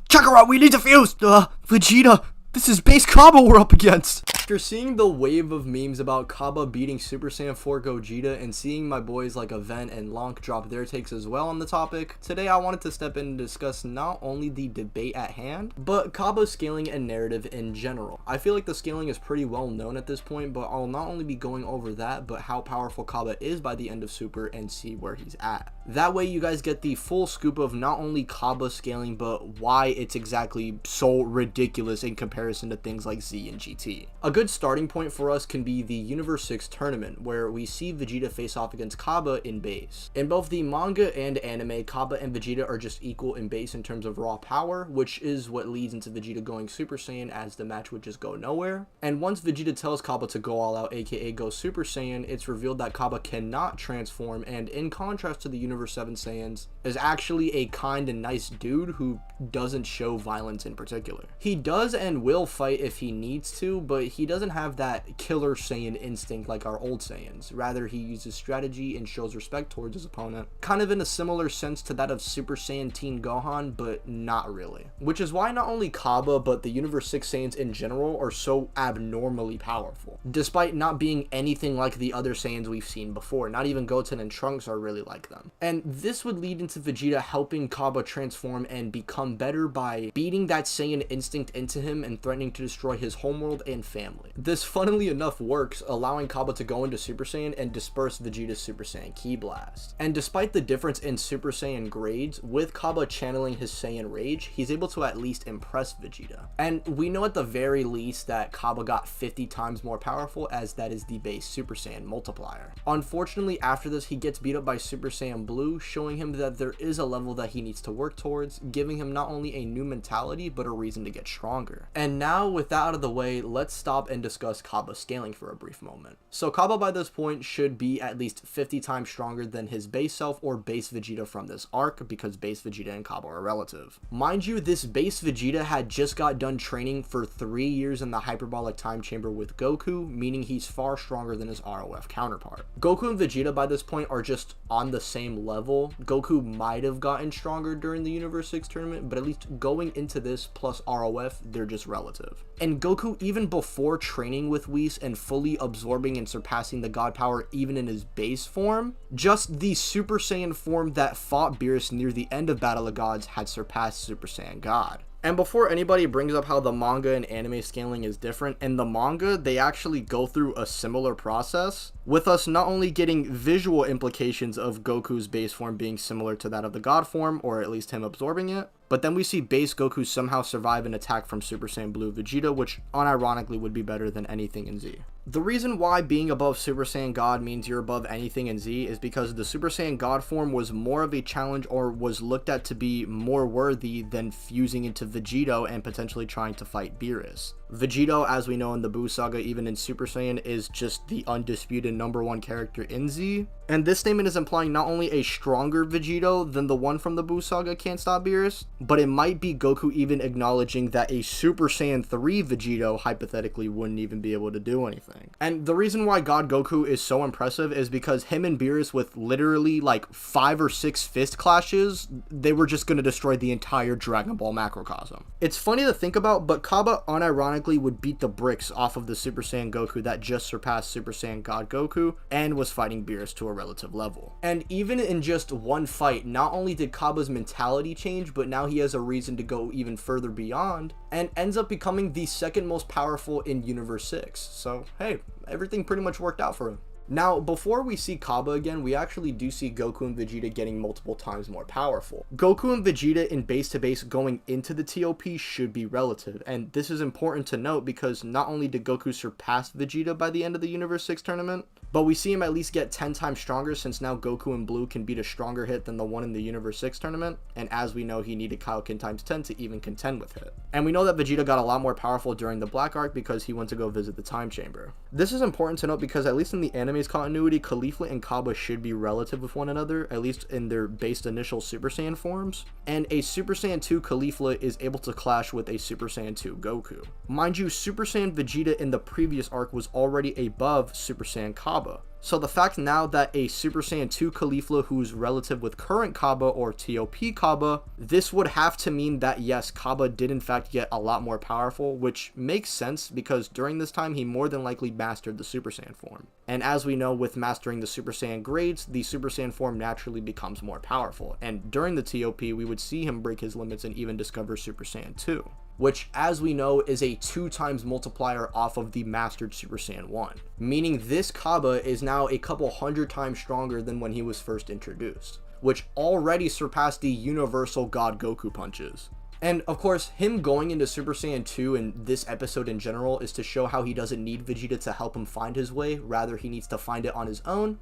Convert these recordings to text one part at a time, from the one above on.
Kakarot, we need to fuse! Vegeta, this is base Cabba we're up against! After seeing the wave of memes about Cabba beating Super Saiyan 4 Gogeta and seeing my boys like Avent and Lonk drop their takes as well on the topic, today I wanted to step in and discuss not only the debate at hand, but Cabba's scaling and narrative in general. I feel like the scaling is pretty well known at this point, but I'll not only be going over that, but how powerful Cabba is by the end of Super and see where he's at. That way you guys get the full scoop of not only Cabba scaling, but why it's exactly so ridiculous in comparison to things like Z and GT. A good starting point for us can be the Universe 6 tournament, where we see Vegeta face off against Cabba in base. In both the manga and anime, Cabba and Vegeta are just equal in base in terms of raw power, which is what leads into Vegeta going Super Saiyan, as the match would just go nowhere. And once Vegeta tells Cabba to go all out, aka go Super Saiyan, it's revealed that Cabba cannot transform, and in contrast to the Universe 7 Saiyans, is actually a kind and nice dude who doesn't show violence in particular. He does and will fight if he needs to, but he doesn't have that killer Saiyan instinct like our old Saiyans. Rather, he uses strategy and shows respect towards his opponent, kind of in a similar sense to that of Super Saiyan Teen Gohan, but not really. Which is why not only Cabba, but the Universe 6 Saiyans in general are so abnormally powerful, despite not being anything like the other Saiyans we've seen before. Not even Goten and Trunks are really like them. And this would lead into Vegeta helping Cabba transform and become better by beating that Saiyan instinct into him and threatening to destroy his homeworld and family. This, funnily enough, works, allowing Cabba to go into Super Saiyan and disperse Vegeta's Super Saiyan Ki Blast. And despite the difference in Super Saiyan grades, with Cabba channeling his Saiyan Rage, he's able to at least impress Vegeta. And we know at the very least that Cabba got 50 times more powerful, as that is the base Super Saiyan multiplier. Unfortunately, after this, he gets beat up by Super Saiyan Blue, showing him that there is a level that he needs to work towards, giving him not only a new mentality, but a reason to get stronger. And now, with that out of the way, let's stop and discuss Cabba scaling for a brief moment. So Cabba by this point should be at least 50 times stronger than his base self or base Vegeta from this arc, because base Vegeta and Cabba are relative. Mind you, this base Vegeta had just got done training for 3 years in the hyperbolic time chamber with Goku, meaning he's far stronger than his ROF counterpart. Goku and Vegeta by this point are just on the same level. Goku might have gotten stronger during the Universe 6 tournament, but at least going into this plus ROF, they're just relative. And Goku, even before training with Whis and fully absorbing and surpassing the god power even in his base form, just the Super Saiyan form that fought Beerus near the end of Battle of Gods had surpassed Super Saiyan God. And before anybody brings up how the manga and anime scaling is different, in the manga, they actually go through a similar process, with us not only getting visual implications of Goku's base form being similar to that of the god form, or at least him absorbing it, but then we see base Goku somehow survive an attack from Super Saiyan Blue Vegeta, which unironically would be better than anything in Z. The reason why being above Super Saiyan God means you're above anything in Z is because the Super Saiyan God form was more of a challenge, or was looked at to be more worthy than fusing into Vegito and potentially trying to fight Beerus. Vegito, as we know in the Buu saga, even in Super Saiyan, is just the undisputed #1 character in Z. And this statement is implying not only a stronger Vegito than the one from the Buu saga can't stop Beerus, but it might be Goku even acknowledging that a Super Saiyan 3 Vegito hypothetically wouldn't even be able to do anything. And the reason why God Goku is so impressive is because him and Beerus, with literally like 5 or 6 fist clashes, they were just going to destroy the entire Dragon Ball macrocosm. It's funny to think about, but Cabba unironically would beat the bricks off of the Super Saiyan Goku that just surpassed Super Saiyan God Goku and was fighting Beerus to a relative level. And even in just one fight, not only did Cabba's mentality change, but now he has a reason to go even further beyond, and ends up becoming the second most powerful in Universe 6. So hey, everything pretty much worked out for him. Now, before we see Cabba again, we actually do see Goku and Vegeta getting multiple times more powerful. Goku and Vegeta in base-to-base going into the TOP should be relative, and this is important to note because not only did Goku surpass Vegeta by the end of the Universe 6 tournament, but we see him at least get 10 times stronger, since now Goku and Blue can beat a stronger hit than the one in the Universe 6 tournament, and as we know, he needed Kaioken times 10 to even contend with Hit. And we know that Vegeta got a lot more powerful during the Black Arc because he went to go visit the Time Chamber. This is important to note because at least in the anime's continuity, Caulifla and Cabba should be relative with one another, at least in their based initial Super Saiyan forms, and a Super Saiyan 2 Caulifla is able to clash with a Super Saiyan 2 Goku. Mind you, Super Saiyan Vegeta in the previous arc was already above Super Saiyan Cabba, So the fact now that a Super Saiyan 2 Caulifla who's relative with current Cabba or TOP Cabba, this would have to mean that yes, Cabba did in fact get a lot more powerful, which makes sense because during this time he more than likely mastered the Super Saiyan form. And as we know, with mastering the Super Saiyan grades, the Super Saiyan form naturally becomes more powerful. And during the TOP, we would see him break his limits and even discover Super Saiyan 2. Which, as we know, is a 2 times multiplier off of the mastered Super Saiyan 1. Meaning this Cabba is now a couple hundred times stronger than when he was first introduced, which already surpassed the universal God Goku punches. And of course, him going into Super Saiyan 2 in this episode in general is to show how he doesn't need Vegeta to help him find his way, rather he needs to find it on his own,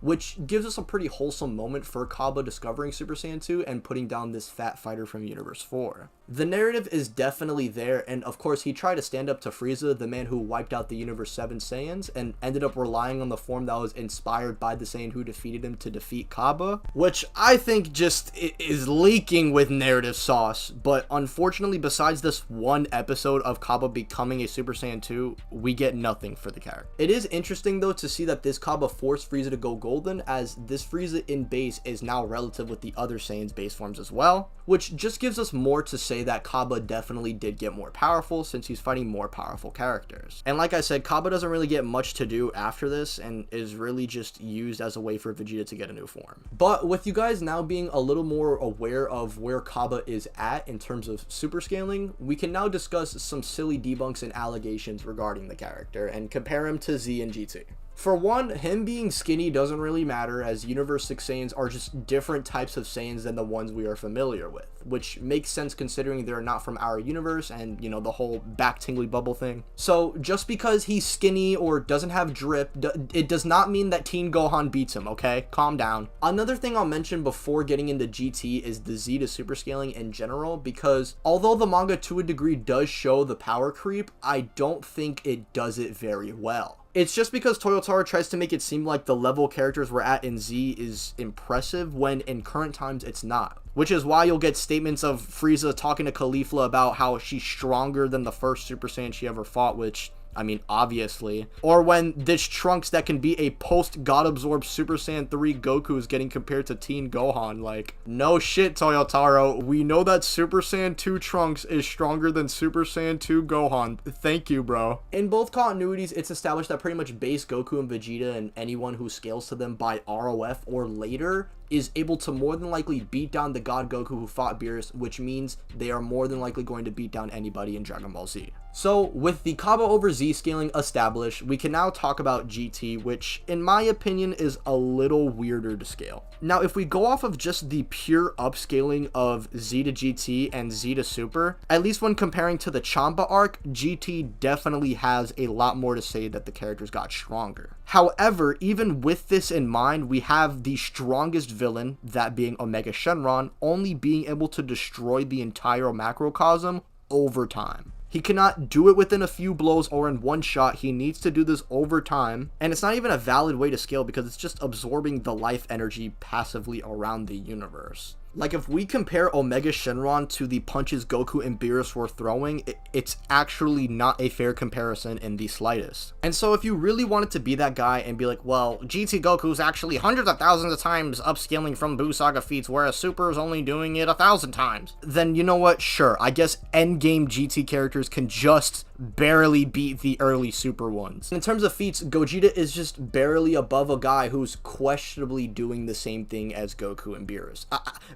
which gives us a pretty wholesome moment for Cabba discovering Super Saiyan 2 and putting down this fat fighter from Universe 4. The narrative is definitely there, and of course he tried to stand up to Frieza, the man who wiped out the Universe 7 Saiyans, and ended up relying on the form that was inspired by the Saiyan who defeated him to defeat Cabba, which I think just is leaking with narrative sauce. But unfortunately, besides this one episode of Cabba becoming a Super Saiyan 2, we get nothing for the character. It is interesting though to see that this Cabba forced Frieza to go golden, as this Frieza in base is now relative with the other Saiyans base forms as well, which just gives us more to say that Cabba definitely did get more powerful since he's fighting more powerful characters. And like I said, Cabba doesn't really get much to do after this and is really just used as a way for Vegeta to get a new form. But with you guys now being a little more aware of where Cabba is at in terms of super scaling, we can now discuss some silly debunks and allegations regarding the character and compare him to Z and GT. For one, him being skinny doesn't really matter, as Universe 6 Saiyans are just different types of Saiyans than the ones we are familiar with, which makes sense considering they're not from our universe and, you know, the whole back tingly bubble thing. So just because he's skinny or doesn't have drip, it does not mean that Teen Gohan beats him, okay? Calm down. Another thing I'll mention before getting into GT is the Z to super scaling in general, because although the manga to a degree does show the power creep, I don't think it does it very well. It's just because Toyotarou tries to make it seem like the level characters we're at in Z is impressive when in current times it's not. Which is why you'll get statements of Frieza talking to Caulifla about how she's stronger than the first Super Saiyan she ever fought, which, I mean, obviously. Or when this Trunks that can be a post-God-absorbed Super Saiyan 3 Goku is getting compared to Teen Gohan. Like, no shit, Toyotarou. We know that Super Saiyan 2 Trunks is stronger than Super Saiyan 2 Gohan. Thank you, bro. In both continuities, it's established that pretty much base Goku and Vegeta and anyone who scales to them by ROF or later is able to more than likely beat down the God Goku who fought Beerus, which means they are more than likely going to beat down anybody in Dragon Ball Z. So with the Cabba over Z scaling established, we can now talk about GT, which in my opinion is a little weirder to scale. Now if we go off of just the pure upscaling of Z to GT and Z to Super, at least when comparing to the Champa arc, GT definitely has a lot more to say that the characters got stronger. However, even with this in mind, we have the strongest villain, that being Omega Shenron, only being able to destroy the entire macrocosm over time. He cannot do it within a few blows or in one shot. He needs to do this over time, and it's not even a valid way to scale because it's just absorbing the life energy passively around the universe. Like, if we compare Omega Shenron to the punches Goku and Beerus were throwing, it's actually not a fair comparison in the slightest. And so if you really wanted to be that guy and be like, well, GT Goku's actually hundreds of thousands of times upscaling from Buu Saga feats, whereas Super is only doing it 1,000 times, then you know what? Sure, I guess endgame GT characters can just barely beat the early Super ones. In terms of feats, Gogeta is just barely above a guy who's questionably doing the same thing as Goku and Beerus.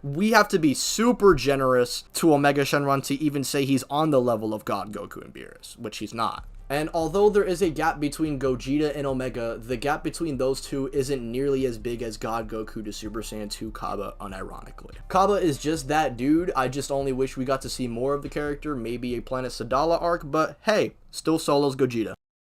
We have to be super generous to Omega Shenron to even say he's on the level of God Goku and Beerus, which he's not. And although there is a gap between Gogeta and Omega, the gap between those two isn't nearly as big as God Goku to Super Saiyan 2 Cabba, unironically. Cabba is just that dude. I just only wish we got to see more of the character, maybe a Planet Sadala arc, but hey, still solos Gogeta.